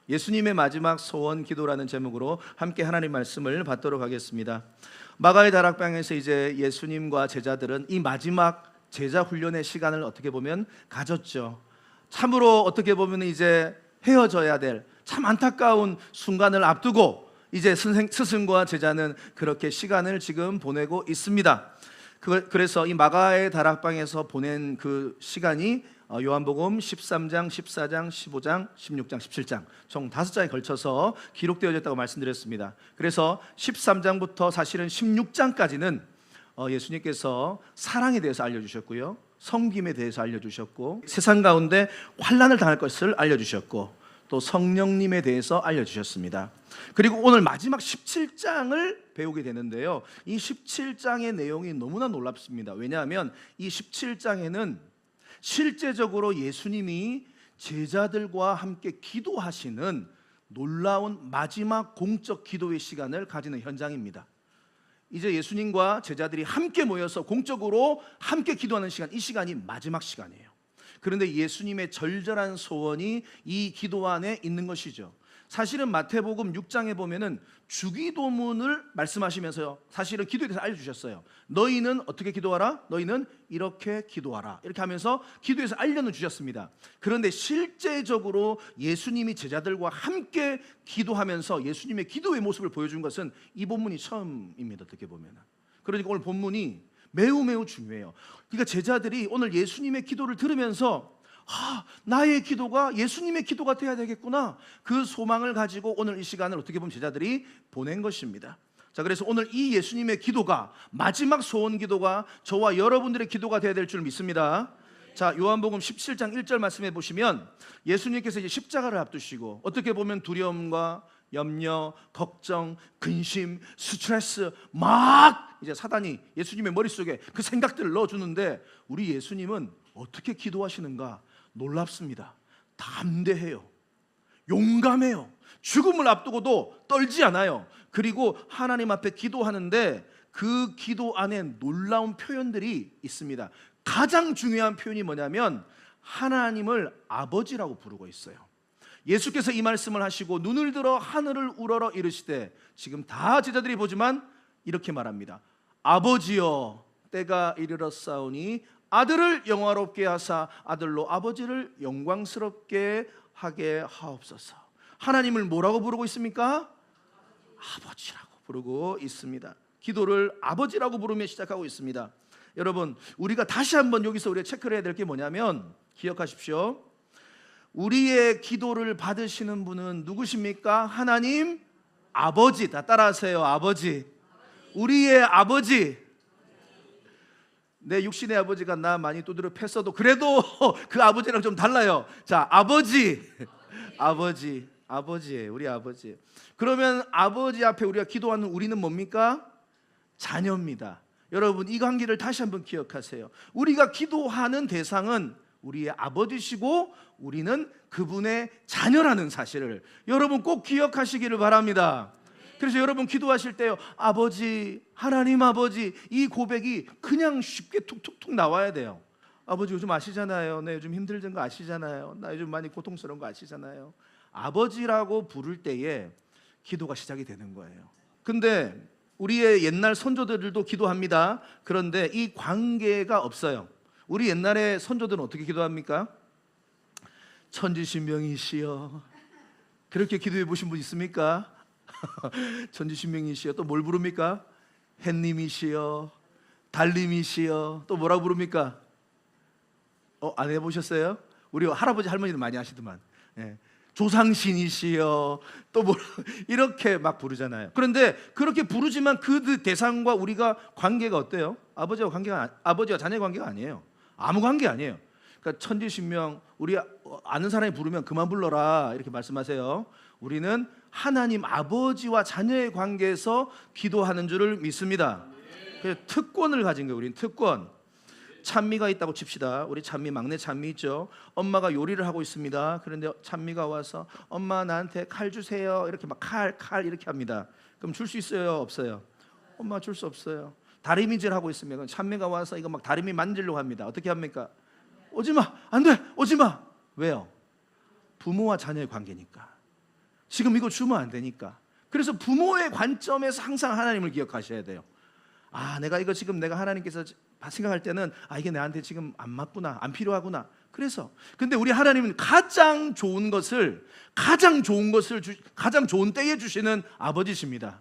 예수님의 마지막 소원 기도라는 제목으로 함께 하나님 말씀을 받도록 하겠습니다. 마가의 다락방에서 이제 예수님과 제자들은 이 마지막 제자 훈련의 시간을 어떻게 보면 가졌죠. 참으로 어떻게 보면 이제 헤어져야 될 참 안타까운 순간을 앞두고 이제 스승과 제자는 그렇게 시간을 지금 보내고 있습니다. 그래서 이 마가의 다락방에서 보낸 그 시간이 요한복음 13장, 14장, 15장, 16장, 17장 총 5장에 걸쳐서 기록되어졌다고 말씀드렸습니다. 그래서 13장부터 사실은 16장까지는 예수님께서 사랑에 대해서 알려주셨고요, 섬김에 대해서 알려주셨고, 세상 가운데 환난을 당할 것을 알려주셨고, 또 성령님에 대해서 알려주셨습니다. 그리고 오늘 마지막 17장을 배우게 되는데요, 이 17장의 내용이 너무나 놀랍습니다. 왜냐하면 이 17장에는 실제적으로 예수님이 제자들과 함께 기도하시는 놀라운 마지막 공적 기도의 시간을 가지는 현장입니다. 이제 예수님과 제자들이 함께 모여서 공적으로 함께 기도하는 시간, 이 시간이 마지막 시간이에요. 그런데 예수님의 절절한 소원이 이 기도 안에 있는 것이죠. 사실은 마태복음 6장에 보면은 주기도문을 말씀하시면서요, 사실은 기도에 대해서 알려주셨어요. 너희는 어떻게 기도하라? 너희는 이렇게 기도하라. 이렇게 하면서 기도에서 알려는 주셨습니다. 그런데 실제적으로 예수님이 제자들과 함께 기도하면서 예수님의 기도의 모습을 보여준 것은 이 본문이 처음입니다. 어떻게 보면. 그러니까 오늘 본문이 매우 중요해요. 그러니까 제자들이 오늘 예수님의 기도를 들으면서 나의 기도가 예수님의 기도가 돼야 되겠구나, 그 소망을 가지고 오늘 이 시간을 어떻게 보면 제자들이 보낸 것입니다. 자, 그래서 오늘 이 예수님의 기도가, 마지막 소원 기도가 저와 여러분들의 기도가 돼야 될 줄 믿습니다. 자, 요한복음 17장 1절 말씀해 보시면 예수님께서 이제 십자가를 앞두시고 어떻게 보면 두려움과 염려, 걱정, 근심, 스트레스 막 이제 사단이 예수님의 머릿속에 그 생각들을 넣어주는데, 우리 예수님은 어떻게 기도하시는가? 놀랍습니다. 담대해요. 용감해요. 죽음을 앞두고도 떨지 않아요. 그리고 하나님 앞에 기도하는데 그 기도 안에 놀라운 표현들이 있습니다. 가장 중요한 표현이 뭐냐면 하나님을 아버지라고 부르고 있어요. 예수께서 이 말씀을 하시고 눈을 들어 하늘을 우러러 이르시되, 지금 다 제자들이 보지만 이렇게 말합니다. 아버지여, 때가 이르렀사오니 아들을 영화롭게 하사 아들로 아버지를 영광스럽게 하게 하옵소서. 하나님을 뭐라고 부르고 있습니까? 아버지라고 부르고 있습니다. 기도를 아버지라고 부르며 시작하고 있습니다. 여러분, 우리가 다시 한번 여기서 우리가 체크를 해야 될 게 뭐냐면, 기억하십시오. 우리의 기도를 받으시는 분은 누구십니까? 하나님 아버지. 다 따라하세요. 아버지. 우리의 아버지. 내 육신의 아버지가 나 많이 두드려 팼어도 그래도 그 아버지랑 좀 달라요. 자, 아버지. 아버지예요. 우리 아버지. 그러면 아버지 앞에 우리가 기도하는 우리는 뭡니까? 자녀입니다. 여러분, 이 관계를 다시 한번 기억하세요. 우리가 기도하는 대상은 우리의 아버지시고 우리는 그분의 자녀라는 사실을 여러분 꼭 기억하시기를 바랍니다. 그래서 여러분 기도하실 때요, 아버지, 하나님 아버지, 이 고백이 그냥 쉽게 툭툭툭 나와야 돼요. 아버지 요즘 아시잖아요. 네, 요즘 힘들던 거 아시잖아요. 나 요즘 많이 고통스러운 거 아시잖아요. 아버지라고 부를 때에 기도가 시작이 되는 거예요. 근데 우리의 옛날 선조들도 기도합니다. 그런데 이 관계가 없어요. 우리 옛날에 선조들은 어떻게 기도합니까? 천지신명이시여. 그렇게 기도해 보신 분 있습니까? 천지신명이시여. 또 뭘 부릅니까? 햇님이시여, 달님이시여. 또 뭐라고 부릅니까? 안 해보셨어요? 우리 할아버지 할머니들 많이 하시더만. 조상신이시여. 또 뭐 이렇게 막 부르잖아요. 그런데 그렇게 부르지만 그 대상과 우리가 관계가 어때요? 아버지와 자녀의 관계가 아니에요. 아무 관계 아니에요. 그러니까 천지신명, 우리 아는 사람이 부르면 그만 불러라 이렇게 말씀하세요. 우리는 하나님 아버지와 자녀의 관계에서 기도하는 줄을 믿습니다. 그래서 특권을 가진 거예요. 우리는 특권. 찬미가 있다고 칩시다. 우리 찬미, 막내 찬미 있죠. 엄마가 요리를 하고 있습니다. 그런데 찬미가 와서 엄마 나한테 칼 주세요. 이렇게 막 칼 이렇게 합니다. 그럼 줄 수 있어요? 없어요? 엄마 줄 수 없어요. 다리미질 하고 있으면 그럼 찬미가 와서 이거 막 다리미 만지려고 합니다. 어떻게 합니까? 오지마, 안 돼, 오지마. 왜요? 부모와 자녀의 관계니까. 지금 이거 주면 안 되니까. 그래서 부모의 관점에서 항상 하나님을 기억하셔야 돼요. 내가 이거 지금 내가 하나님께서 생각할 때는 이게 나한테 지금 안 맞구나, 안 필요하구나. 그래서 근데 우리 하나님은 가장 좋은 때에 주시는 아버지십니다.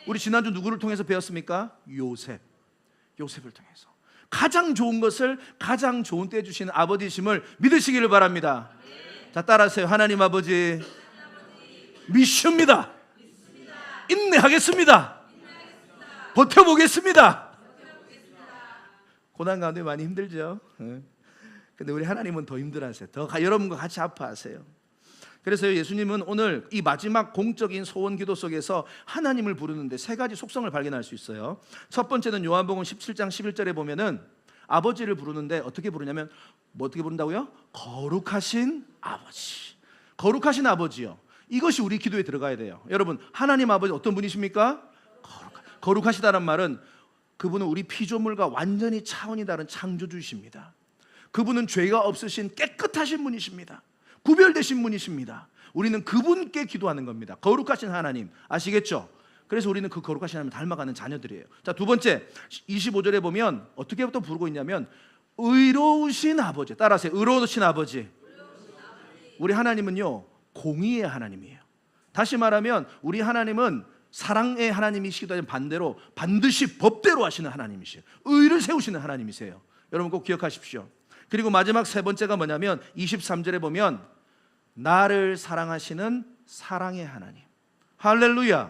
우리 지난주 누구를 통해서 배웠습니까? 요셉을 통해서 가장 좋은 것을 가장 좋은 때에 주시는 아버지심을 믿으시기를 바랍니다. 자, 따라하세요. 하나님 아버지 믿습니다. 인내하겠습니다. 버텨보겠습니다. 고난 가운데 많이 힘들죠. 근데 우리 하나님은 더 힘들어하세요. 여러분과 같이 아파하세요. 그래서 예수님은 오늘 이 마지막 공적인 소원 기도 속에서 하나님을 부르는데 세 가지 속성을 발견할 수 있어요. 첫 번째는 요한복음 17장 11절에 보면은 아버지를 부르는데 어떻게 부르냐면 어떻게 부른다고요? 거룩하신 아버지. 거룩하신 아버지요. 이것이 우리 기도에 들어가야 돼요. 여러분, 하나님 아버지 어떤 분이십니까? 거룩하시다는 말은 그분은 우리 피조물과 완전히 차원이 다른 창조주이십니다. 그분은 죄가 없으신 깨끗하신 분이십니다. 구별되신 분이십니다. 우리는 그분께 기도하는 겁니다. 거룩하신 하나님, 아시겠죠? 그래서 우리는 그 거룩하신 하나님을 닮아가는 자녀들이에요. 자, 두 번째 25절에 보면 어떻게부터 부르고 있냐면 의로우신 아버지. 따라하세요. 의로우신 아버지. 우리 하나님은요 공의의 하나님이에요. 다시 말하면 우리 하나님은 사랑의 하나님이시기도 하지만 반대로 반드시 법대로 하시는 하나님이세요. 의를 세우시는 하나님이세요. 여러분 꼭 기억하십시오. 그리고 마지막 세 번째가 뭐냐면 23절에 보면 나를 사랑하시는 사랑의 하나님. 할렐루야.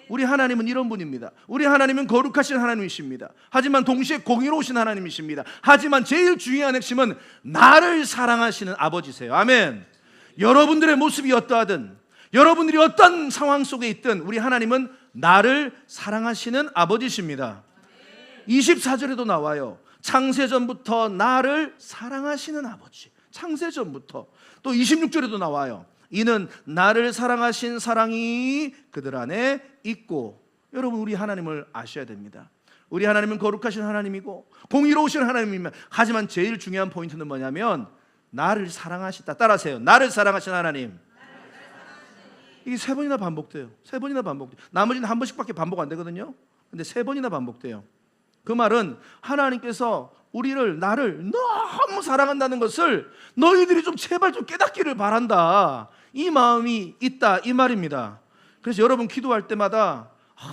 우리 하나님은 이런 분입니다. 우리 하나님은 거룩하신 하나님이십니다. 하지만 동시에 공의로우신 하나님이십니다. 하지만 제일 중요한 핵심은 나를 사랑하시는 아버지세요. 아멘. 여러분들의 모습이 어떠하든 여러분들이 어떤 상황 속에 있든 우리 하나님은 나를 사랑하시는 아버지십니다. 24절에도 나와요. 창세전부터 나를 사랑하시는 아버지. 창세전부터. 또 26절에도 나와요. 이는 나를 사랑하신 사랑이 그들 안에 있고. 여러분 우리 하나님을 아셔야 됩니다. 우리 하나님은 거룩하신 하나님이고 공의로우신 하나님입니다. 하지만 제일 중요한 포인트는 뭐냐면 나를 사랑하시다. 따라하세요. 나를 사랑하신 하나님. 이게 세 번이나 반복돼요. 세 번이나 반복돼요. 나머지는 한 번씩밖에 반복 안 되거든요. 근데 세 번이나 반복돼요. 그 말은 하나님께서 나를 너무 사랑한다는 것을 너희들이 좀 제발 좀 깨닫기를 바란다. 이 마음이 있다 이 말입니다. 그래서 여러분 기도할 때마다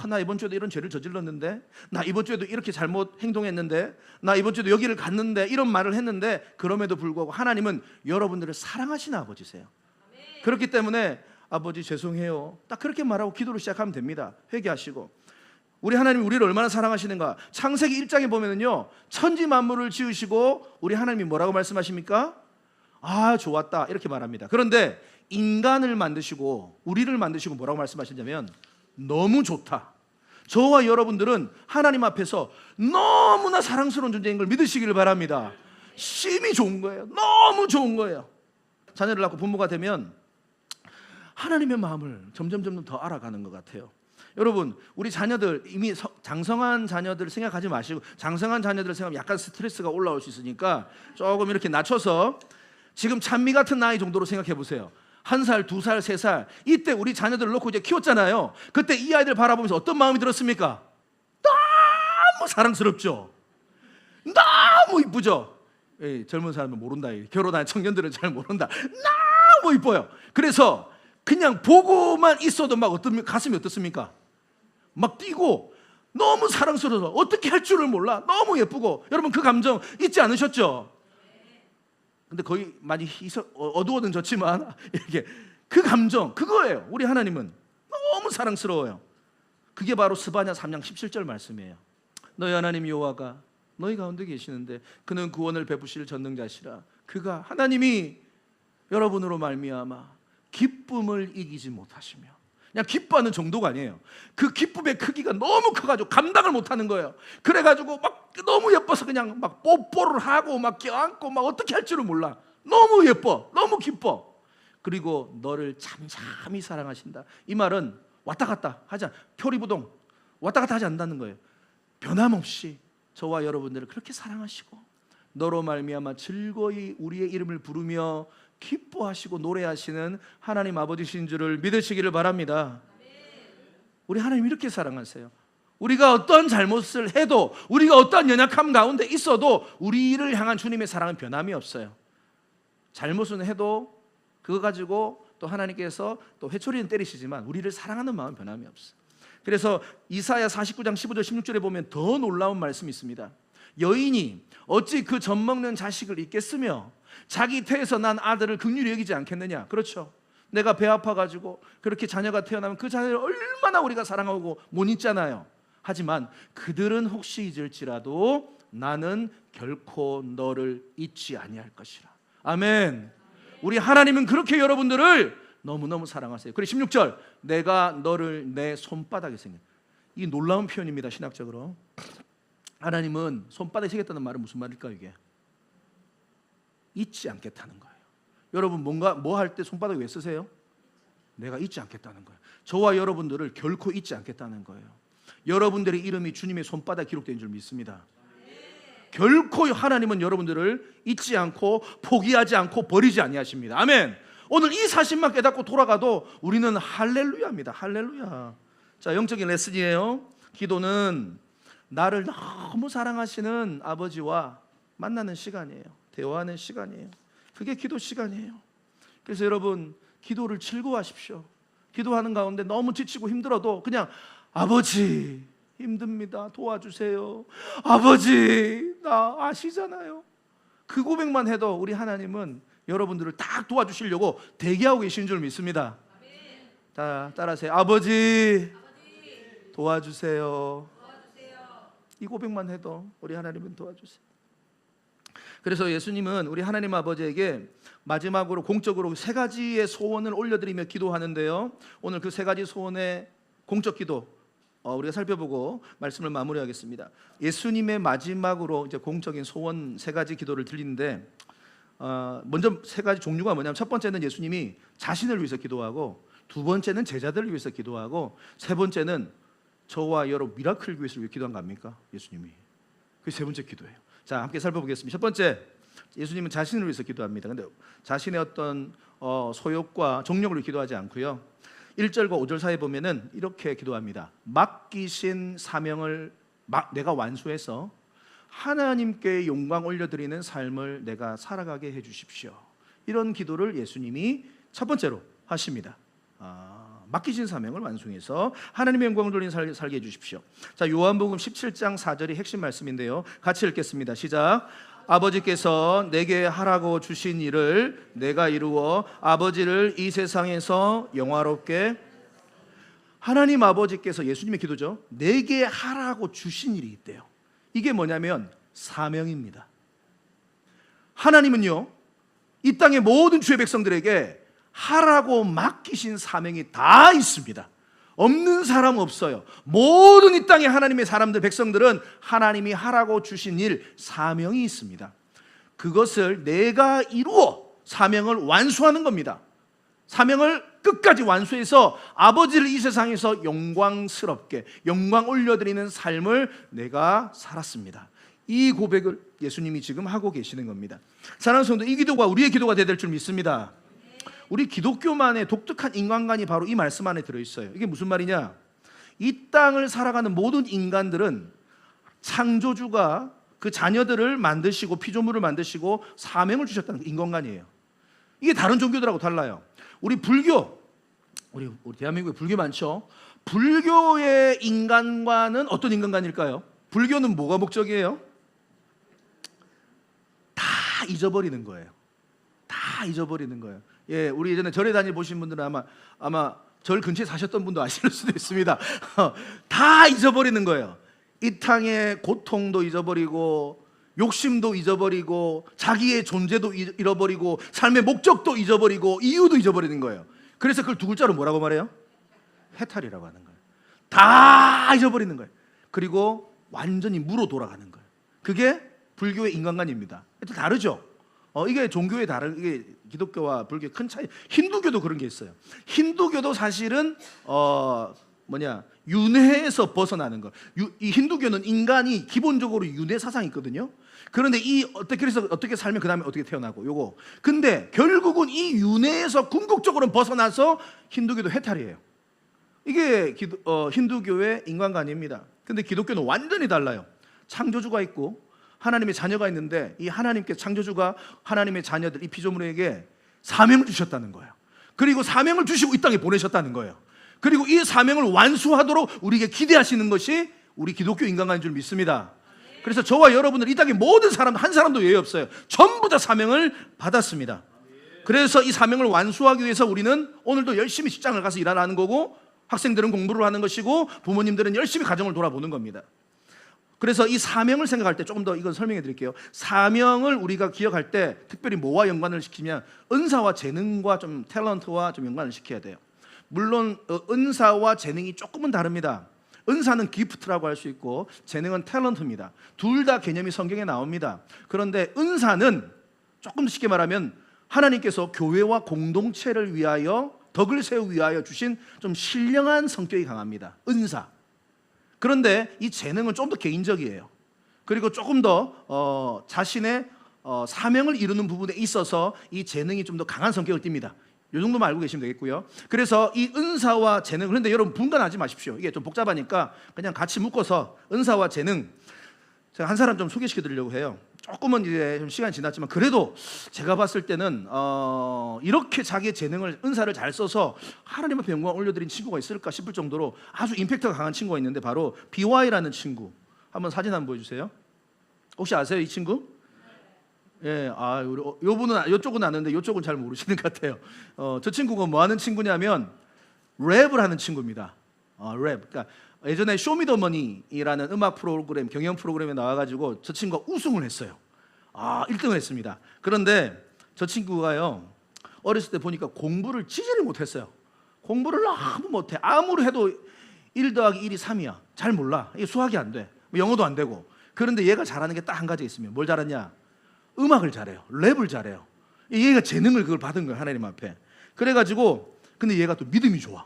나 이번 주에도 이런 죄를 저질렀는데, 나 이번 주에도 이렇게 잘못 행동했는데, 나 이번 주에도 여기를 갔는데 이런 말을 했는데, 그럼에도 불구하고 하나님은 여러분들을 사랑하시는 아버지세요. 그렇기 때문에 아버지 죄송해요 딱 그렇게 말하고 기도를 시작하면 됩니다. 회개하시고. 우리 하나님이 우리를 얼마나 사랑하시는가. 창세기 1장에 보면은요 천지 만물을 지으시고 우리 하나님이 뭐라고 말씀하십니까? 좋았다 이렇게 말합니다. 그런데 인간을 만드시고 우리를 만드시고 뭐라고 말씀하시냐면 너무 좋다. 저와 여러분들은 하나님 앞에서 너무나 사랑스러운 존재인 걸 믿으시기를 바랍니다. 심히 좋은 거예요. 너무 좋은 거예요. 자녀를 낳고 부모가 되면 하나님의 마음을 점점 더 알아가는 것 같아요. 여러분 우리 자녀들 이미 장성한 자녀들 생각하지 마시고, 장성한 자녀들 생각하면 약간 스트레스가 올라올 수 있으니까 조금 이렇게 낮춰서 지금 찬미 같은 나이 정도로 생각해 보세요. 1살, 2살, 3살 이때 우리 자녀들을 놓고 이제 키웠잖아요. 그때 이 아이들 바라보면서 어떤 마음이 들었습니까? 너무 사랑스럽죠. 너무 이쁘죠. 젊은 사람은 모른다. 결혼한 청년들은 잘 모른다. 너무 이뻐요. 그래서 그냥 보고만 있어도 막 가슴이 어떻습니까? 막 뛰고 너무 사랑스러워서 어떻게 할 줄을 몰라. 너무 예쁘고. 여러분 그 감정 있지 않으셨죠? 근데 거의 많이 어두워는 졌지만 이렇게 그 감정 그거예요. 우리 하나님은 너무 사랑스러워요. 그게 바로 스바냐 3장 17절 말씀이에요. 너희 하나님 여호와가 너희 가운데 계시는데 그는 구원을 베푸실 전능자시라. 그가 하나님이 여러분으로 말미암아 기쁨을 이기지 못하시며, 그냥 기뻐하는 정도가 아니에요. 그 기쁨의 크기가 너무 커가지고 감당을 못하는 거예요. 그래가지고 막 너무 예뻐서 그냥 막 뽀뽀를 하고 막 껴안고 막 어떻게 할 줄을 몰라. 너무 예뻐, 너무 기뻐. 그리고 너를 잠잠히 사랑하신다. 이 말은 왔다 갔다 하지 표리부동 왔다 갔다 하지 않는다는 거예요. 변함없이 저와 여러분들을 그렇게 사랑하시고 너로 말미암아 즐거이 우리의 이름을 부르며 기뻐하시고 노래하시는 하나님 아버지신 줄을 믿으시기를 바랍니다. 우리 하나님 이렇게 사랑하세요. 우리가 어떤 잘못을 해도, 우리가 어떤 연약함 가운데 있어도 우리를 향한 주님의 사랑은 변함이 없어요. 잘못은 해도 그거 가지고 또 하나님께서 또 회초리는 때리시지만 우리를 사랑하는 마음은 변함이 없어요. 그래서 이사야 49장 15절 16절에 보면 더 놀라운 말씀이 있습니다. 여인이 어찌 그 젖먹는 자식을 잊겠으며 자기 태에서 난 아들을 긍휼히 여기지 않겠느냐. 그렇죠. 내가 배 아파가지고 그렇게 자녀가 태어나면 그 자녀를 얼마나 우리가 사랑하고 못 잊잖아요. 하지만 그들은 혹시 잊을지라도 나는 결코 너를 잊지 아니할 것이라. 아멘. 우리 하나님은 그렇게 여러분들을 너무너무 사랑하세요. 그리고 16절, 내가 너를 내 손바닥에 새긴. 이 놀라운 표현입니다. 신학적으로 하나님은 손바닥에 새겼다는 말은 무슨 말일까요? 이게 잊지 않겠다는 거예요. 여러분 뭔가 뭐 할 때 손바닥 왜 쓰세요? 내가 잊지 않겠다는 거예요. 저와 여러분들을 결코 잊지 않겠다는 거예요. 여러분들의 이름이 주님의 손바닥에 기록된 줄 믿습니다. 결코 하나님은 여러분들을 잊지 않고 포기하지 않고 버리지 아니하십니다. 아멘. 오늘 이 사실만 깨닫고 돌아가도 우리는 할렐루야입니다. 할렐루야. 자, 영적인 레슨이에요. 기도는 나를 너무 사랑하시는 아버지와 만나는 시간이에요. 대화하는 시간이에요. 그게 기도 시간이에요. 그래서 여러분 기도를 즐거워하십시오. 기도하는 가운데 너무 지치고 힘들어도 그냥 아버지 힘듭니다. 도와주세요. 아버지 나 아시잖아요. 그 고백만 해도 우리 하나님은 여러분들을 딱 도와주시려고 대기하고 계신 줄 믿습니다. 자, 따라하세요. 아버지 도와주세요. 이 고백만 해도 우리 하나님은 도와주세요. 그래서 예수님은 우리 하나님 아버지에게 마지막으로 공적으로 세 가지의 소원을 올려드리며 기도하는데요. 오늘 그 세 가지 소원의 공적 기도 우리가 살펴보고 말씀을 마무리하겠습니다. 예수님의 마지막으로 이제 공적인 소원 세 가지 기도를 드리는데 먼저 세 가지 종류가 뭐냐면 첫 번째는 예수님이 자신을 위해서 기도하고, 두 번째는 제자들을 위해서 기도하고, 세 번째는 저와 여러분 미라클 교회를 위해 기도한 거 아닙니까? 예수님이 그 세 번째 기도예요. 자, 함께 살펴보겠습니다. 첫 번째, 예수님은 자신을 위해서 기도합니다. 근데 자신의 어떤 소욕과 정욕을 기도하지 않고요. 1절과 5절 사이에 보면은 이렇게 기도합니다. 맡기신 사명을 내가 완수해서 하나님께 영광 올려드리는 삶을 내가 살아가게 해주십시오. 이런 기도를 예수님이 첫 번째로 하십니다. 맡기신 사명을 완수해서 하나님의 영광을 돌리는 살게 해주십시오. 자, 요한복음 17장 4절이 핵심 말씀인데요. 같이 읽겠습니다. 시작. 아버지께서 내게 하라고 주신 일을 내가 이루어 아버지를 이 세상에서 영화롭게. 하나님 아버지께서, 예수님의 기도죠, 내게 하라고 주신 일이 있대요. 이게 뭐냐면 사명입니다. 하나님은요 이 땅의 모든 주의 백성들에게 하라고 맡기신 사명이 다 있습니다. 없는 사람 없어요. 모든 이 땅의 하나님의 사람들, 백성들은 하나님이 하라고 주신 일, 사명이 있습니다. 그것을 내가 이루어 사명을 완수하는 겁니다. 사명을 끝까지 완수해서 아버지를 이 세상에서 영광스럽게 영광 올려드리는 삶을 내가 살았습니다. 이 고백을 예수님이 지금 하고 계시는 겁니다. 사랑하는 성도, 이 기도가 우리의 기도가 되야 될 줄 믿습니다. 우리 기독교만의 독특한 인간관이 바로 이 말씀 안에 들어있어요. 이게 무슨 말이냐? 이 땅을 살아가는 모든 인간들은 창조주가 그 자녀들을 만드시고 피조물을 만드시고 사명을 주셨다는 인간관이에요. 이게 다른 종교들하고 달라요. 우리 불교, 우리 대한민국에 불교 많죠? 불교의 인간관은 어떤 인간관일까요? 불교는 뭐가 목적이에요? 다 잊어버리는 거예요. 다 잊어버리는 거예요. 예, 우리 예전에 절에 다니 보신 분들은 아마 절 근처에 사셨던 분도 아실 수도 있습니다. 다 잊어버리는 거예요. 이 땅의 고통도 잊어버리고, 욕심도 잊어버리고, 자기의 존재도 잃어버리고, 삶의 목적도 잊어버리고, 이유도 잊어버리는 거예요. 그래서 그걸 두 글자로 뭐라고 말해요? 해탈이라고 하는 거예요. 다 잊어버리는 거예요. 그리고 완전히 무로 돌아가는 거예요. 그게 불교의 인간관입니다. 다르죠? 이게 종교의 이게 기독교와 불교의 큰 차이. 힌두교도 그런 게 있어요. 힌두교도 사실은 윤회에서 벗어나는 것. 이 힌두교는 인간이 기본적으로 윤회 사상이 있거든요. 그런데 그래서 어떻게 살면 그 다음에 어떻게 태어나고 요거. 근데 결국은 이 윤회에서 궁극적으로 벗어나서 힌두교도 해탈이에요. 이게 힌두교의 인간관입니다. 근데 기독교는 완전히 달라요. 창조주가 있고 하나님의 자녀가 있는데 이 하나님께 창조주가 하나님의 자녀들 이 피조물에게 사명을 주셨다는 거예요. 그리고 사명을 주시고 이 땅에 보내셨다는 거예요. 그리고 이 사명을 완수하도록 우리에게 기대하시는 것이 우리 기독교 인간관인 줄 믿습니다. 그래서 저와 여러분들 이 땅에 모든 사람 한 사람도 예외 없어요. 전부 다 사명을 받았습니다. 그래서 이 사명을 완수하기 위해서 우리는 오늘도 열심히 직장을 가서 일하는 거고, 학생들은 공부를 하는 것이고, 부모님들은 열심히 가정을 돌아보는 겁니다. 그래서 이 사명을 생각할 때 조금 더 이건 설명해 드릴게요. 사명을 우리가 기억할 때 특별히 뭐와 연관을 시키면 은사와 재능과 좀 탤런트와 좀 연관을 시켜야 돼요. 물론 은사와 재능이 조금은 다릅니다. 은사는 기프트라고 할 수 있고 재능은 탤런트입니다. 둘 다 개념이 성경에 나옵니다. 그런데 은사는 조금 쉽게 말하면 하나님께서 교회와 공동체를 위하여 덕을 세우기 위하여 주신 좀 신령한 성격이 강합니다. 은사. 그런데 이 재능은 좀 더 개인적이에요. 그리고 조금 더 자신의 사명을 이루는 부분에 있어서 이 재능이 좀 더 강한 성격을 띱니다. 이 정도만 알고 계시면 되겠고요. 그래서 이 은사와 재능, 그런데 여러분 분간하지 마십시오. 이게 좀 복잡하니까 그냥 같이 묶어서 은사와 재능, 제가 한 사람 좀 소개시켜 드리려고 해요. 조금은 이제 좀 시간이 지났지만 그래도 제가 봤을 때는 이렇게 자기의 재능을, 은사를 잘 써서 하나님 앞에 영광 올려드린 친구가 있을까 싶을 정도로 아주 임팩트가 강한 친구가 있는데 바로 BY라는 친구. 한번 사진 한번 보여주세요. 혹시 아세요, 이 친구? 예, 요분은 요쪽은 아는데 요쪽은 잘 모르시는 것 같아요. 저 친구가 뭐 하는 친구냐면 랩을 하는 친구입니다. 랩. 그러니까 예전에 쇼미더머니라는 음악 프로그램, 경연 프로그램에 나와가지고 저 친구가 우승을 했어요. 1등을 했습니다. 그런데 저 친구가요, 어렸을 때 보니까 공부를 지지를 못했어요. 공부를 너무 못해. 아무리 해도 1 더하기 1이 3이야. 잘 몰라. 이게 수학이 안 돼. 영어도 안 되고. 그런데 얘가 잘하는 게 딱 한 가지 있으면 뭘 잘하냐? 음악을 잘해요. 랩을 잘해요. 얘가 재능을 그걸 받은 거예요, 하나님 앞에. 그래가지고 근데 얘가 또 믿음이 좋아.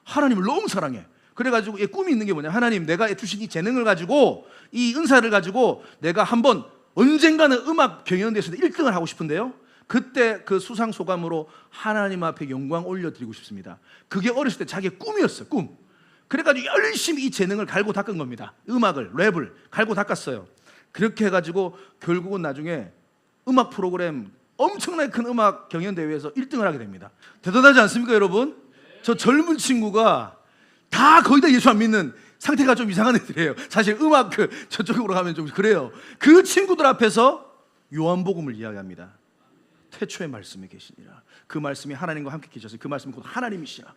하나님을 너무 사랑해. 그래가지고 얘 꿈이 있는 게 뭐냐? 하나님, 내가 주신 이 재능을 가지고, 이 은사를 가지고 내가 한번 언젠가는 음악 경연대회에서 1등을 하고 싶은데요, 그때 그 수상 소감으로 하나님 앞에 영광 올려드리고 싶습니다. 그게 어렸을 때 자기의 꿈이었어요. 꿈. 그래가지고 열심히 이 재능을 갈고 닦은 겁니다. 음악을, 랩을 갈고 닦았어요. 그렇게 해가지고 결국은 나중에 음악 프로그램, 엄청나게 큰 음악 경연대회에서 1등을 하게 됩니다. 대단하지 않습니까, 여러분? 저 젊은 친구가 다 거의 다 예수 안 믿는 상태가 좀 이상한 애들이에요. 사실 음악 저쪽으로 가면 좀 그래요. 그 친구들 앞에서 요한복음을 이야기합니다. 태초의 말씀이 계시니라. 그 말씀이 하나님과 함께 계셔서 그 말씀은 곧 하나님이시라.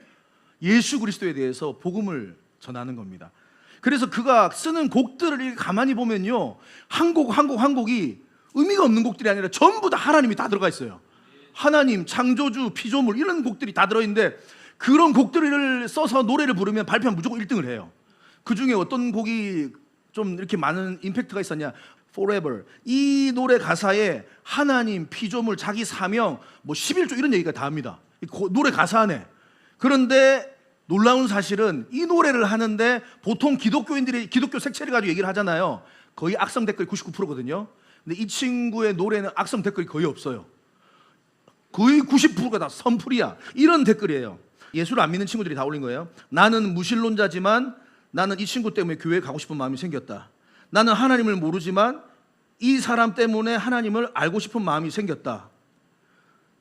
예수 그리스도에 대해서 복음을 전하는 겁니다. 그래서 그가 쓰는 곡들을 가만히 보면요, 한 곡이 의미가 없는 곡들이 아니라 전부 다 하나님이 다 들어가 있어요. 하나님, 창조주, 피조물 이런 곡들이 다 들어있는데 그런 곡들을 써서 노래를 부르면 발표하면 무조건 1등을 해요. 그 중에 어떤 곡이 좀 이렇게 많은 임팩트가 있었냐? Forever. 이 노래 가사에 하나님, 피조물, 자기 사명, 뭐 11조 이런 얘기가 다 합니다. 노래 가사 안에. 그런데 놀라운 사실은 이 노래를 하는데 보통 기독교인들이 기독교 색채를 가지고 얘기를 하잖아요. 거의 악성 댓글이 99%거든요. 근데 이 친구의 노래는 악성 댓글이 거의 없어요. 거의 90%가 다 선풀이야. 이런 댓글이에요. 예수를 안 믿는 친구들이 다 올린 거예요. 나는 무신론자지만 나는 이 친구 때문에 교회에 가고 싶은 마음이 생겼다. 나는 하나님을 모르지만 이 사람 때문에 하나님을 알고 싶은 마음이 생겼다.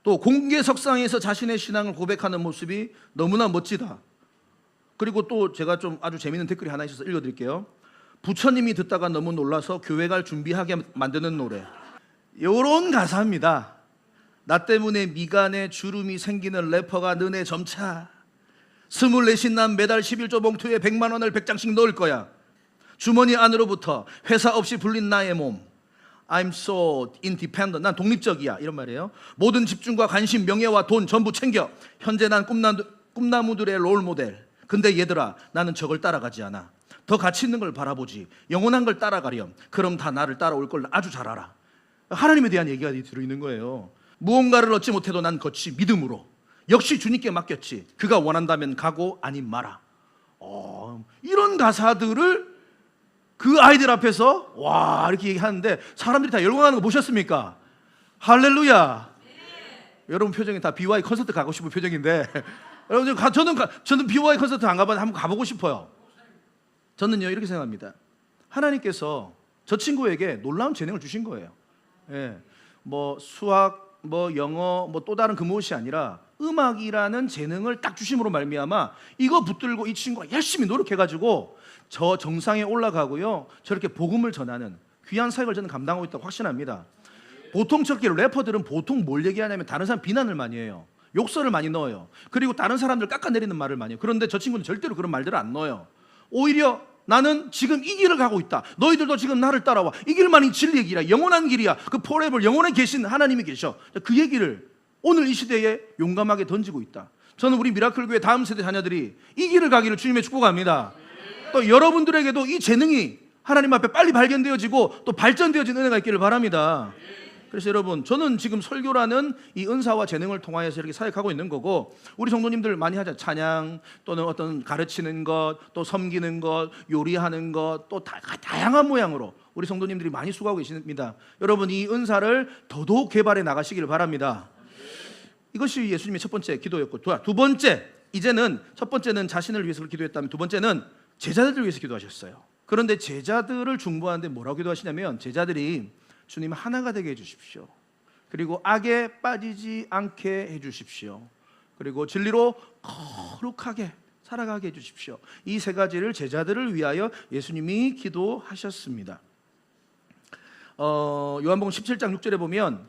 또 공개석상에서 자신의 신앙을 고백하는 모습이 너무나 멋지다. 그리고 또 제가 좀 아주 재미있는 댓글이 하나 있어서 읽어드릴게요. 부처님이 듣다가 너무 놀라서 교회 갈 준비하게 만드는 노래. 이런 가사입니다. 나 때문에 미간에 주름이 생기는 래퍼가 너네 점차. 24신 난 매달 11조 봉투에 100만 원을 100장씩 넣을 거야. 주머니 안으로부터 회사 없이 불린 나의 몸. I'm so independent. 난 독립적이야. 이런 말이에요. 모든 집중과 관심, 명예와 돈 전부 챙겨. 현재 난 꿈나무들의 롤 모델. 근데 얘들아, 나는 저걸 따라가지 않아. 더 가치 있는 걸 바라보지. 영원한 걸 따라가렴. 그럼 다 나를 따라올 걸 아주 잘 알아. 하나님에 대한 얘기가 들어있는 거예요. 무언가를 얻지 못해도 난 걷지 믿음으로. 역시 주님께 맡겼지. 그가 원한다면 가고 아님 마라. 이런 가사들을 그 아이들 앞에서 와 이렇게 얘기하는데 사람들이 다 열광하는 거 보셨습니까? 할렐루야. 여러분 표정이 다 BY 콘서트 가고 싶은 표정인데 여러분 저는 BY 콘서트 안 가봤는데 한번 가보고 싶어요. 저는요 이렇게 생각합니다. 하나님께서 저 친구에게 놀라운 재능을 주신 거예요. 예. 뭐 수학, 뭐 영어, 뭐 또 다른 그 무엇이 아니라 음악이라는 재능을 딱 주심으로 말미암아 이거 붙들고 이 친구가 열심히 노력해가지고 저 정상에 올라가고요 저렇게 복음을 전하는 귀한 사역을 저는 감당하고 있다고 확신합니다. 보통 저렇게 래퍼들은 보통 뭘 얘기하냐면 다른 사람 비난을 많이 해요. 욕설을 많이 넣어요. 그리고 다른 사람들 깎아내리는 말을 많이 해요. 그런데 저 친구는 절대로 그런 말들을 안 넣어요. 오히려 나는 지금 이 길을 가고 있다. 너희들도 지금 나를 따라와. 이 길만이 진리의 길이야. 영원한 길이야. 그 포레버 영원에 계신 하나님이 계셔. 그 얘기를 오늘 이 시대에 용감하게 던지고 있다. 저는 우리 미라클 교회 다음 세대 자녀들이 이 길을 가기를 주님의 축복합니다. 또 여러분들에게도 이 재능이 하나님 앞에 빨리 발견되어지고 또 발전되어지는 은혜가 있기를 바랍니다. 그래서 여러분 저는 지금 설교라는 이 은사와 재능을 통하여서 이렇게 사역하고 있는 거고 우리 성도님들 많이 하자. 찬양 또는 어떤 가르치는 것 또 섬기는 것 요리하는 것 또 다양한 모양으로 우리 성도님들이 많이 수고하고 계십니다. 여러분 이 은사를 더더욱 개발해 나가시기를 바랍니다. 이것이 예수님의 첫 번째 기도였고 두 번째 이제는 첫 번째는 자신을 위해서 기도했다면 두 번째는 제자들을 위해서 기도하셨어요. 그런데 제자들을 중보하는데 뭐라고 기도하시냐면 제자들이 주님 하나가 되게 해주십시오. 그리고 악에 빠지지 않게 해주십시오. 그리고 진리로 거룩하게 살아가게 해주십시오. 이 세 가지를 제자들을 위하여 예수님이 기도하셨습니다. 요한복음 17장 6절에 보면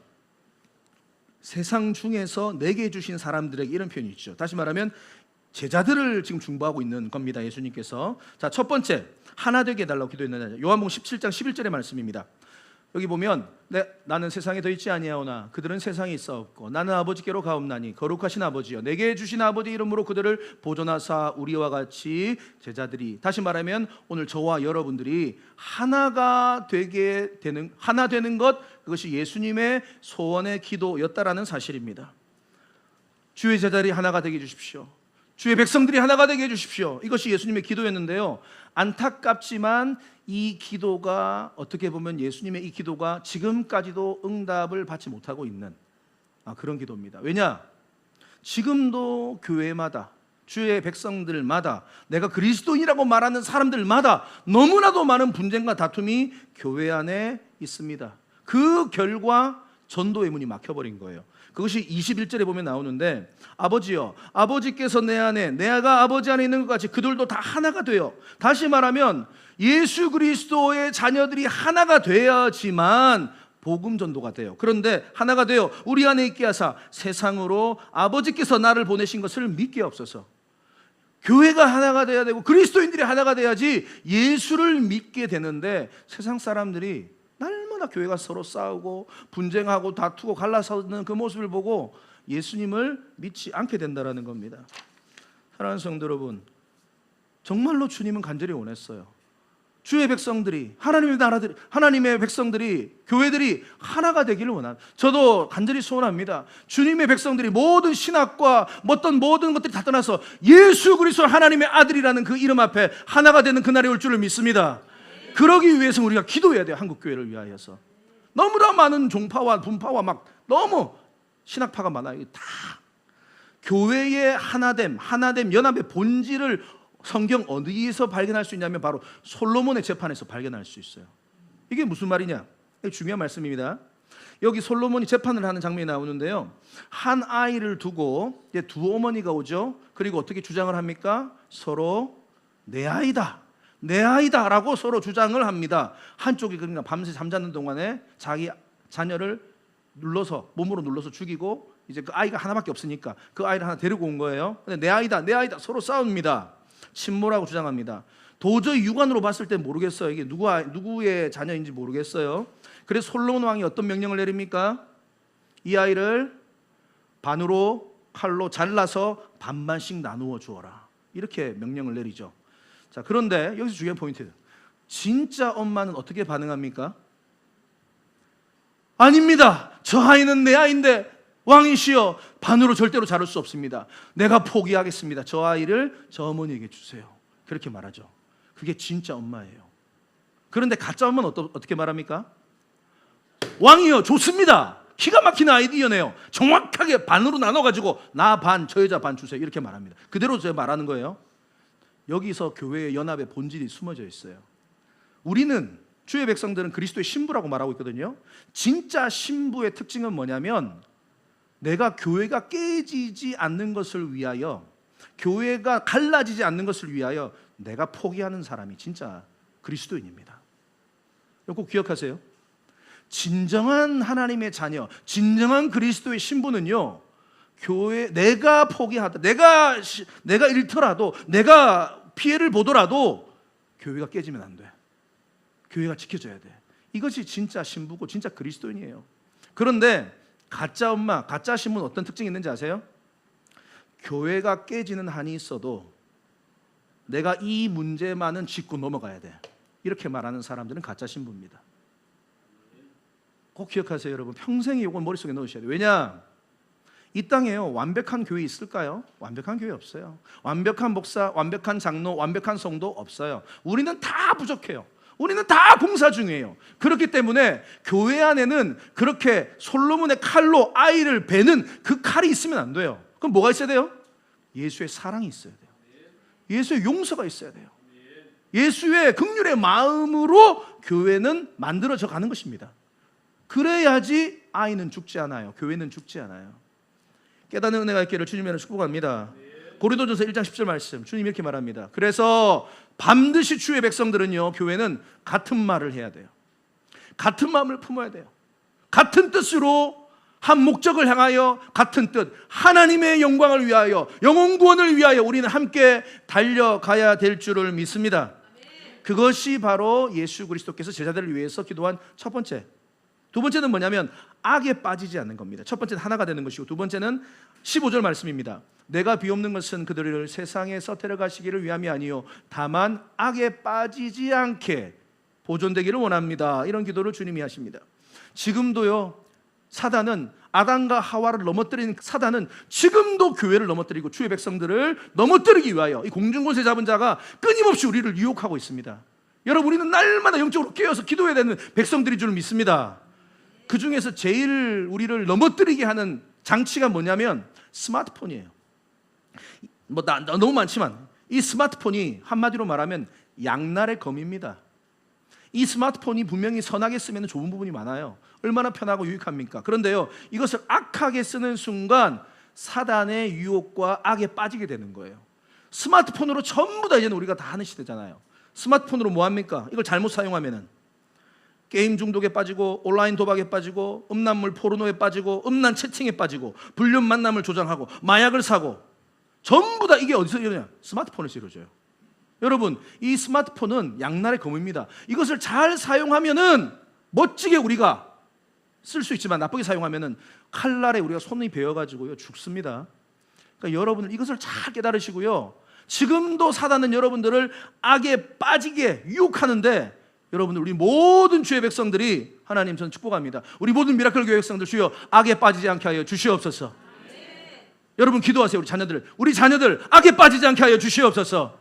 세상 중에서 내게 해주신 사람들에게 이런 표현이 있죠. 다시 말하면 제자들을 지금 중보하고 있는 겁니다. 예수님께서. 자, 첫 번째 하나 되게 해달라고 기도했느냐. 요한복음 17장 11절의 말씀입니다. 여기 보면 나는 세상에 더 있지 아니하오나 그들은 세상에 있사옵고 나는 아버지께로 가옵나니 거룩하신 아버지여 내게 주신 아버지 이름으로 그들을 보존하사 우리와 같이 제자들이 다시 말하면 오늘 저와 여러분들이 하나가 되게 되는 하나 되는 것 그것이 예수님의 소원의 기도였다라는 사실입니다. 주의 제자들이 하나가 되게 해주십시오. 주의 백성들이 하나가 되게 해주십시오. 이것이 예수님의 기도였는데요. 안타깝지만 이 기도가 어떻게 보면 예수님의 이 기도가 지금까지도 응답을 받지 못하고 있는 그런 기도입니다. 왜냐? 지금도 교회마다 주의 백성들마다 내가 그리스도인이라고 말하는 사람들마다 너무나도 많은 분쟁과 다툼이 교회 안에 있습니다. 그 결과 전도의 문이 막혀버린 거예요. 그것이 21절에 보면 나오는데 아버지여 아버지께서 내 안에 내가 아버지 안에 있는 것 같이 그들도 다 하나가 돼요. 다시 말하면 예수 그리스도의 자녀들이 하나가 되어야지만 복음 전도가 돼요. 그런데 하나가 되어 우리 안에 있게 하사 세상으로 아버지께서 나를 보내신 것을 믿게 없어서 교회가 하나가 돼야 되고 그리스도인들이 하나가 돼야지 예수를 믿게 되는데 세상 사람들이 날마다 교회가 서로 싸우고 분쟁하고 다투고 갈라서는 그 모습을 보고 예수님을 믿지 않게 된다는 겁니다. 사랑하는 성도 여러분, 정말로 주님은 간절히 원했어요. 주의 백성들이 하나님의 나라들이 하나님의 백성들이 교회들이 하나가 되기를 원합니다. 저도 간절히 소원합니다. 주님의 백성들이 모든 신학과 어떤 모든 것들이 다 떠나서 예수 그리스도 하나님의 아들이라는 그 이름 앞에 하나가 되는 그날이 올 줄을 믿습니다. 그러기 위해서 우리가 기도해야 돼요. 한국 교회를 위하여서. 너무나 많은 종파와 분파와 막 너무 신학파가 많아요. 다 교회의 하나됨 연합의 본질을 성경 어디에서 발견할 수 있냐면 바로 솔로몬의 재판에서 발견할 수 있어요. 이게 무슨 말이냐? 이게 중요한 말씀입니다. 여기 솔로몬이 재판을 하는 장면이 나오는데요. 한 아이를 두고 이제 두 어머니가 오죠. 그리고 어떻게 주장을 합니까? 서로 내 아이다. 내 아이다라고 서로 주장을 합니다. 한쪽이 그러니까 밤새 잠자는 동안에 자기 자녀를 몸으로 눌러서 죽이고 이제 그 아이가 하나밖에 없으니까 그 아이를 하나 데리고 온 거예요. 근데 내 아이다 서로 싸웁니다. 친모라고 주장합니다. 도저히 육안으로 봤을 때 모르겠어요. 이게 누구의 자녀인지 모르겠어요. 그래서 솔로몬 왕이 어떤 명령을 내립니까? 이 아이를 반으로 칼로 잘라서 반반씩 나누어 주어라. 이렇게 명령을 내리죠. 자, 그런데 여기서 중요한 포인트예요. 진짜 엄마는 어떻게 반응합니까? 아닙니다. 저 아이는 내 아이인데 왕이시여 반으로 절대로 자를 수 없습니다. 내가 포기하겠습니다. 저 아이를 저 어머니에게 주세요. 그렇게 말하죠. 그게 진짜 엄마예요. 그런데 가짜 엄마는 어떻게 말합니까? 왕이요, 좋습니다. 기가 막히는 아이디어네요. 정확하게 반으로 나눠가지고 나 반, 저 여자 반 주세요. 이렇게 말합니다. 그대로 제가 말하는 거예요. 여기서 교회의 연합의 본질이 숨어져 있어요. 우리는, 주의 백성들은 그리스도의 신부라고 말하고 있거든요. 진짜 신부의 특징은 뭐냐면 내가 교회가 깨지지 않는 것을 위하여, 교회가 갈라지지 않는 것을 위하여 내가 포기하는 사람이 진짜 그리스도인입니다. 이거 꼭 기억하세요. 진정한 하나님의 자녀, 진정한 그리스도의 신부는요, 교회, 내가 포기하다, 내가 잃더라도, 내가 피해를 보더라도 교회가 깨지면 안 돼. 교회가 지켜져야 돼. 이것이 진짜 신부고 진짜 그리스도인이에요. 그런데 가짜 엄마, 가짜 신부는 어떤 특징이 있는지 아세요? 교회가 깨지는 한이 있어도 내가 이 문제만은 짚고 넘어가야 돼. 이렇게 말하는 사람들은 가짜 신부입니다. 꼭 기억하세요, 여러분. 평생 이걸 머릿속에 넣으셔야 돼요. 왜냐? 이 땅에요, 완벽한 교회 있을까요? 완벽한 교회 없어요. 완벽한 목사, 완벽한 장로, 완벽한 성도 없어요. 우리는 다 부족해요. 우리는 다 공사 중이에요. 그렇기 때문에 교회 안에는 그렇게 솔로몬의 칼로 아이를 베는 그 칼이 있으면 안 돼요. 그럼 뭐가 있어야 돼요? 예수의 사랑이 있어야 돼요. 예수의 용서가 있어야 돼요. 예수의 긍휼의 마음으로 교회는 만들어져 가는 것입니다. 그래야지 아이는 죽지 않아요. 교회는 죽지 않아요. 깨닫는 은혜가 있기를 주님의 축복합니다. 고린도전서 1장 10절 말씀, 주님 이렇게 말합니다. 그래서 반드시 주의 백성들은요, 교회는 같은 말을 해야 돼요. 같은 마음을 품어야 돼요. 같은 뜻으로, 한 목적을 향하여, 같은 뜻, 하나님의 영광을 위하여, 영혼 구원을 위하여 우리는 함께 달려가야 될 줄을 믿습니다. 그것이 바로 예수 그리스도께서 제자들을 위해서 기도한 첫 번째. 두 번째는 뭐냐면 악에 빠지지 않는 겁니다. 첫 번째는 하나가 되는 것이고, 두 번째는 15절 말씀입니다. 내가 비옵는 것은 그들을 세상에서 데려가시기를 위함이 아니요 다만 악에 빠지지 않게 보존되기를 원합니다. 이런 기도를 주님이 하십니다. 지금도요, 사단은, 아담과 하와를 넘어뜨린 사단은 지금도 교회를 넘어뜨리고 주의 백성들을 넘어뜨리기 위하여 이 공중권세 잡은 자가 끊임없이 우리를 유혹하고 있습니다. 여러분, 우리는 날마다 영적으로 깨어서 기도해야 되는 백성들인 줄 믿습니다. 그 중에서 제일 우리를 넘어뜨리게 하는 장치가 뭐냐면 스마트폰이에요. 너무 많지만 이 스마트폰이 한마디로 말하면 양날의 검입니다. 이 스마트폰이 분명히 선하게 쓰면 좋은 부분이 많아요. 얼마나 편하고 유익합니까? 그런데요, 이것을 악하게 쓰는 순간 사단의 유혹과 악에 빠지게 되는 거예요. 스마트폰으로 전부 다 이제는 우리가 다 하는 시대잖아요. 스마트폰으로 뭐 합니까? 이걸 잘못 사용하면은 게임 중독에 빠지고, 온라인 도박에 빠지고, 음란물 포르노에 빠지고, 음란 채팅에 빠지고, 불륜 만남을 조장하고, 마약을 사고, 전부 다 이게 어디서 이러냐? 스마트폰에서 이루어져요. 여러분, 이 스마트폰은 양날의 검입니다. 이것을 잘 사용하면은 멋지게 우리가 쓸 수 있지만 나쁘게 사용하면은 칼날에 우리가 손이 베어가지고요 죽습니다. 그러니까 여러분들 이것을 잘 깨달으시고요. 지금도 사단은 여러분들을 악에 빠지게 유혹하는데, 여러분들, 우리 모든 주의 백성들이, 하나님 저는 축복합니다. 우리 모든 미라클 교회 백성들 주여 악에 빠지지 않게 하여 주시옵소서. 여러분 기도하세요. 우리 자녀들 악에 빠지지 않게 하여 주시옵소서.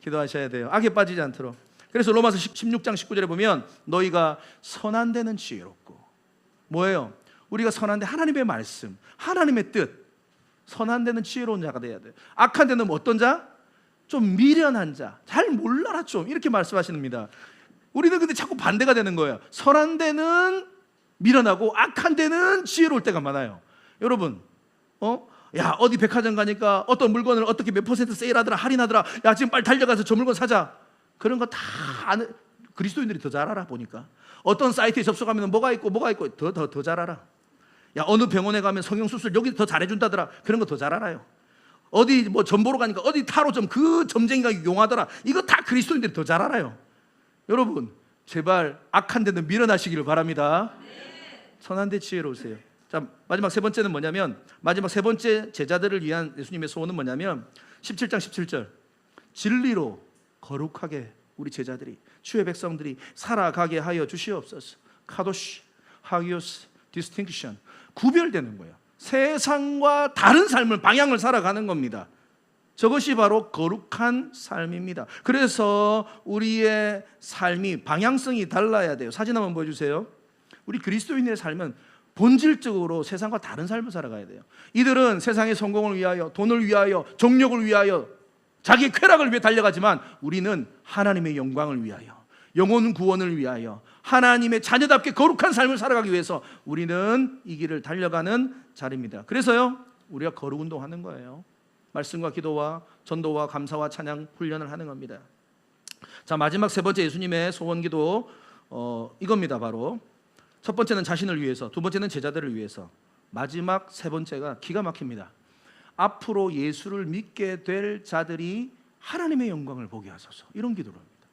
기도하셔야 돼요. 악에 빠지지 않도록. 그래서 로마서 16장 19절에 보면 너희가 선한 데는 지혜롭고, 뭐예요? 우리가 선한 데 하나님의 말씀, 하나님의 뜻, 선한 데는 지혜로운 자가 돼야 돼요. 악한 데는 어떤 자? 좀 미련한 자, 잘 몰라라 좀, 이렇게 말씀하십니다. 우리는 근데 자꾸 반대가 되는 거예요. 선한 데는 미련하고 악한 데는 지혜로울 때가 많아요. 여러분, 야, 어디 백화점 가니까 어떤 물건을 어떻게 몇 % 세일하더라, 할인하더라, 야 지금 빨리 달려가서 저 물건 사자, 그런 거 다 아는 그리스도인들이 더 잘 알아. 보니까 어떤 사이트에 접속하면 뭐가 있고 더 잘 알아. 야, 어느 병원에 가면 성형수술 여기 더 잘해준다더라, 그런 거 더 잘 알아요. 어디 뭐 점 보러 가니까 어디 타로점 그 점쟁이가 용하더라, 이거 다 그리스도인들이 더 잘 알아요. 여러분, 제발 악한 데는 밀어나시기를 바랍니다. 선한 데 지혜로우세요. 자, 마지막 세 번째는 뭐냐면, 마지막 세 번째 제자들을 위한 예수님의 소원은 뭐냐면 17장 17절, 진리로 거룩하게 우리 제자들이, 주의 백성들이 살아가게 하여 주시옵소서. 카도시, 하기오스, 디스팅션, 구별되는 거예요. 세상과 다른 삶을, 방향을 살아가는 겁니다. 저것이 바로 거룩한 삶입니다. 그래서 우리의 삶이 방향성이 달라야 돼요. 사진 한번 보여주세요. 우리 그리스도인의 삶은 본질적으로 세상과 다른 삶을 살아가야 돼요. 이들은 세상의 성공을 위하여, 돈을 위하여, 정력을 위하여, 자기 쾌락을 위해 달려가지만 우리는 하나님의 영광을 위하여, 영혼 구원을 위하여, 하나님의 자녀답게 거룩한 삶을 살아가기 위해서 우리는 이 길을 달려가는 자리입니다. 그래서요, 우리가 거룩 운동하는 거예요. 말씀과 기도와 전도와 감사와 찬양 훈련을 하는 겁니다. 자, 마지막 세 번째 예수님의 소원 기도 이겁니다. 바로 첫 번째는 자신을 위해서, 두 번째는 제자들을 위해서, 마지막 세 번째가 기가 막힙니다. 앞으로 예수를 믿게 될 자들이 하나님의 영광을 보게 하소서. 이런 기도를 합니다.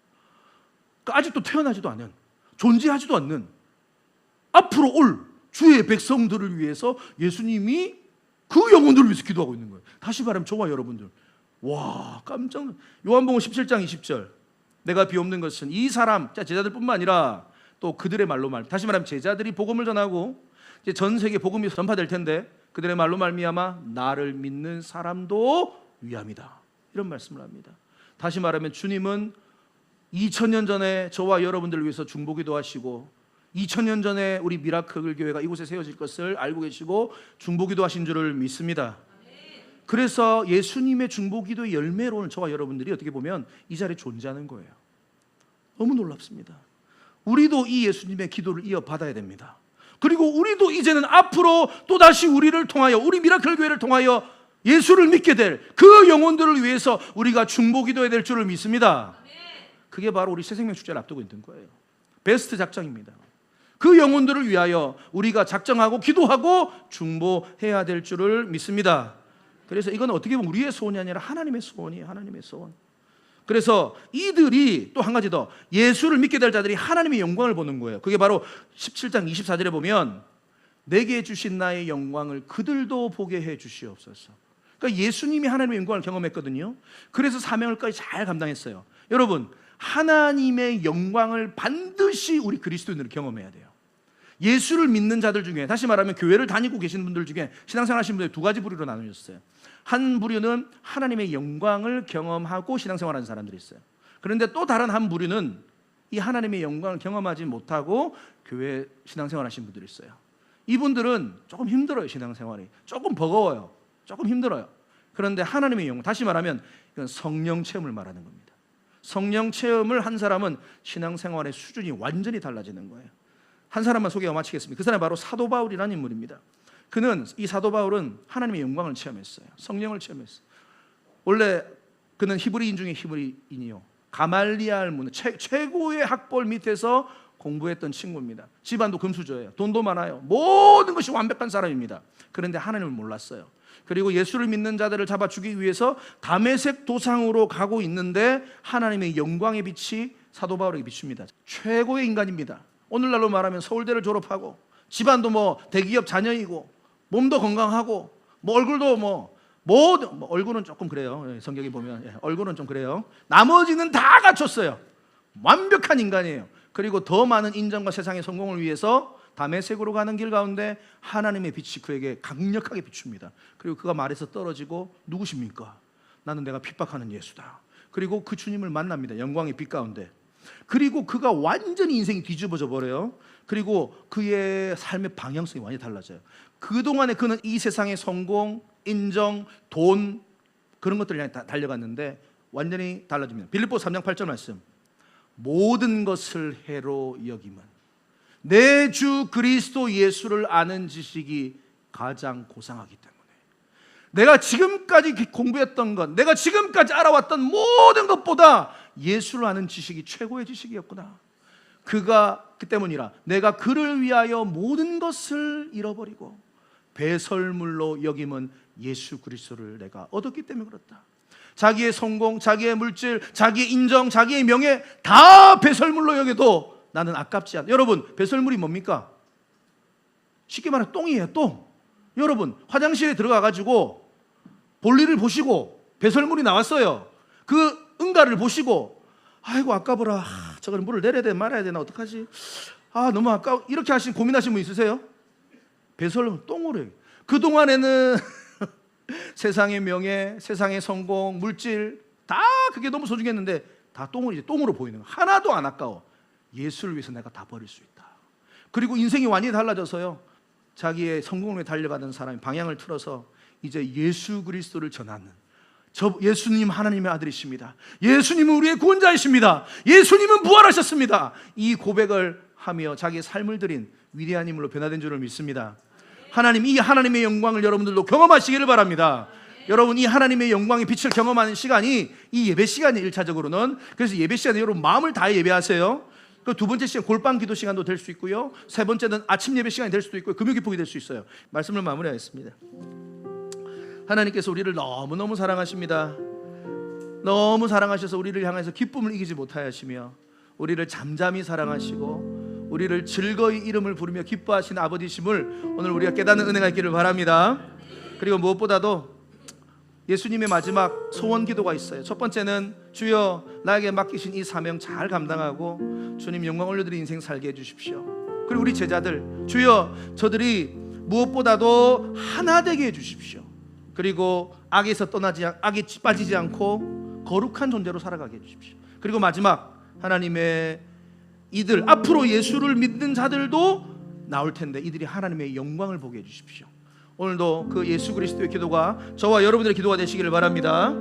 그러니까 아직도 태어나지도 않은, 존재하지도 않는 앞으로 올 주의 백성들을 위해서 예수님이 그 영혼들을 위해서 기도하고 있는 거예요. 다시 말하면 저와 여러분들, 와, 깜짝 놀랐어요. 요한복음 17장 20절, 내가 비옵는 것은 이 사람, 제자들뿐만 아니라 또 그들의 말로 다시 말하면 제자들이 복음을 전하고 이제 전 세계 복음이 전파될 텐데 그들의 말로 말미암아 나를 믿는 사람도 위함이다. 이런 말씀을 합니다. 다시 말하면 주님은 2000년 전에 저와 여러분들을 위해서 중보기도 하시고 2000년 전에 우리 미라클 교회가 이곳에 세워질 것을 알고 계시고 중보기도 하신 줄을 믿습니다. 그래서 예수님의 중보기도의 열매로는 저와 여러분들이 어떻게 보면 이 자리에 존재하는 거예요. 너무 놀랍습니다. 우리도 이 예수님의 기도를 이어받아야 됩니다. 그리고 우리도 이제는 앞으로 또다시 우리를 통하여, 우리 미라클 교회를 통하여 예수를 믿게 될 그 영혼들을 위해서 우리가 중보기도해야 될 줄을 믿습니다. 그게 바로 우리 새생명 축제를 앞두고 있는 거예요. 베스트 작정입니다. 그 영혼들을 위하여 우리가 작정하고 기도하고 중보해야 될 줄을 믿습니다. 그래서 이건 어떻게 보면 우리의 소원이 아니라 하나님의 소원이에요. 하나님의 소원. 그래서 이들이 또 한 가지 더, 예수를 믿게 될 자들이 하나님의 영광을 보는 거예요. 그게 바로 17장 24절에 보면 내게 주신 나의 영광을 그들도 보게 해 주시옵소서. 그러니까 예수님이 하나님의 영광을 경험했거든요. 그래서 사명을까지 잘 감당했어요. 여러분, 하나님의 영광을 반드시 우리 그리스도인들은 경험해야 돼요. 예수를 믿는 자들 중에, 다시 말하면 교회를 다니고 계시는 분들 중에 신앙생활 하시는 분들 두 가지 부류로 나누어졌어요. 한 부류는 하나님의 영광을 경험하고 신앙생활하는 사람들이 있어요. 그런데 또 다른 한 부류는 이 하나님의 영광을 경험하지 못하고 교회 신앙생활 하시는 분들이 있어요. 이분들은 조금 힘들어요. 신앙생활이 조금 버거워요. 조금 힘들어요. 그런데 하나님의 영광, 다시 말하면 이건 성령 체험을 말하는 겁니다. 성령 체험을 한 사람은 신앙생활의 수준이 완전히 달라지는 거예요. 한 사람만 소개하고 마치겠습니다. 그 사람이 바로 사도 바울이라는 인물입니다. 이 사도 바울은 하나님의 영광을 체험했어요. 성령을 체험했어요. 원래 그는 히브리인 중에 히브리인이요, 가말리알 문화 최고의 학벌 밑에서 공부했던 친구입니다. 집안도 금수저예요. 돈도 많아요. 모든 것이 완벽한 사람입니다. 그런데 하나님을 몰랐어요. 그리고 예수를 믿는 자들을 잡아 죽이기 위해서 다메섹 도상으로 가고 있는데 하나님의 영광의 빛이 사도 바울에게 비춥니다. 최고의 인간입니다. 오늘날로 말하면 서울대를 졸업하고 집안도 대기업 자녀이고 몸도 건강하고 얼굴도 얼굴은 조금 그래요. 성경에 보면 얼굴은 좀 그래요. 나머지는 다 갖췄어요. 완벽한 인간이에요. 그리고 더 많은 인정과 세상의 성공을 위해서 다메섹으로 가는 길 가운데 하나님의 빛이 그에게 강력하게 비춥니다. 그리고 그가 말에서 떨어지고, 누구십니까? 나는 내가 핍박하는 예수다. 그리고 그 주님을 만납니다. 영광의 빛 가운데. 그리고 그가 완전히 인생이 뒤집어져 버려요. 그리고 그의 삶의 방향성이 완전히 달라져요. 그동안에 그는 이 세상의 성공, 인정, 돈, 그런 것들을 향해 달려갔는데 완전히 달라집니다. 빌립보서 3장 8절 말씀, 모든 것을 해로 여김은 내 주 그리스도 예수를 아는 지식이 가장 고상하기 때문에, 내가 지금까지 공부했던 것, 내가 지금까지 알아왔던 모든 것보다 예수를 아는 지식이 최고의 지식이었구나. 그 때문이라 내가 그를 위하여 모든 것을 잃어버리고 배설물로 여김은 예수 그리스도를 내가 얻었기 때문에 그렇다. 자기의 성공, 자기의 물질, 자기의 인정, 자기의 명예 다 배설물로 여겨도 나는 아깝지 않다. 여러분, 배설물이 뭡니까? 쉽게 말해 똥이에요. 똥. 여러분, 화장실에 들어가가지고 볼일을 보시고 배설물이 나왔어요. 그 응가를 보시고, 아이고 아까워라, 저걸 물을 내려야 되나 말아야 되나, 어떡하지, 너무 아까워, 이렇게 고민하신 분 있으세요? 배설물, 똥으로. 그동안에는 세상의 명예, 세상의 성공, 물질 다 그게 너무 소중했는데 다 똥을 이제 똥으로 보이는 거. 하나도 안 아까워. 예수를 위해서 내가 다 버릴 수 있다. 그리고 인생이 완전히 달라져서요, 자기의 성공을 위해 달려가던 사람이 방향을 틀어서 이제 예수 그리스도를 전하는, 저 예수님 하나님의 아들이십니다, 예수님은 우리의 구원자이십니다, 예수님은 부활하셨습니다, 이 고백을 하며 자기의 삶을 드린 위대한 인물로 변화된 줄을 믿습니다. 하나님, 이 하나님의 영광을 여러분들도 경험하시기를 바랍니다. 여러분, 이 하나님의 영광의 빛을 경험하는 시간이 이 예배 시간이 1차적으로는. 그래서 예배 시간에 여러분 마음을 다해 예배하세요. 그 두 번째 시간 골방 기도 시간도 될 수 있고요, 세 번째는 아침 예배 시간이 될 수도 있고요, 금요 기폭이 될 수 있어요. 말씀을 마무리하겠습니다. 하나님께서 우리를 너무너무 사랑하십니다. 너무 사랑하셔서 우리를 향해서 기쁨을 이기지 못하여 하시며 우리를 잠잠히 사랑하시고 우리를 즐거이 이름을 부르며 기뻐하시는 아버지심을 오늘 우리가 깨닫는 은혜가 있기를 바랍니다. 그리고 무엇보다도 예수님의 마지막 소원 기도가 있어요. 첫 번째는 주여 나에게 맡기신 이 사명 잘 감당하고 주님 영광 올려드리는 인생 살게 해주십시오. 그리고 우리 제자들, 주여 저들이 무엇보다도 하나 되게 해주십시오. 그리고 악에서 악에 빠지지 않고 거룩한 존재로 살아가게 해주십시오. 그리고 마지막, 하나님의 이들 앞으로 예수를 믿는 자들도 나올 텐데 이들이 하나님의 영광을 보게 해주십시오. 오늘도 그 예수 그리스도의 기도가 저와 여러분들의 기도가 되시기를 바랍니다.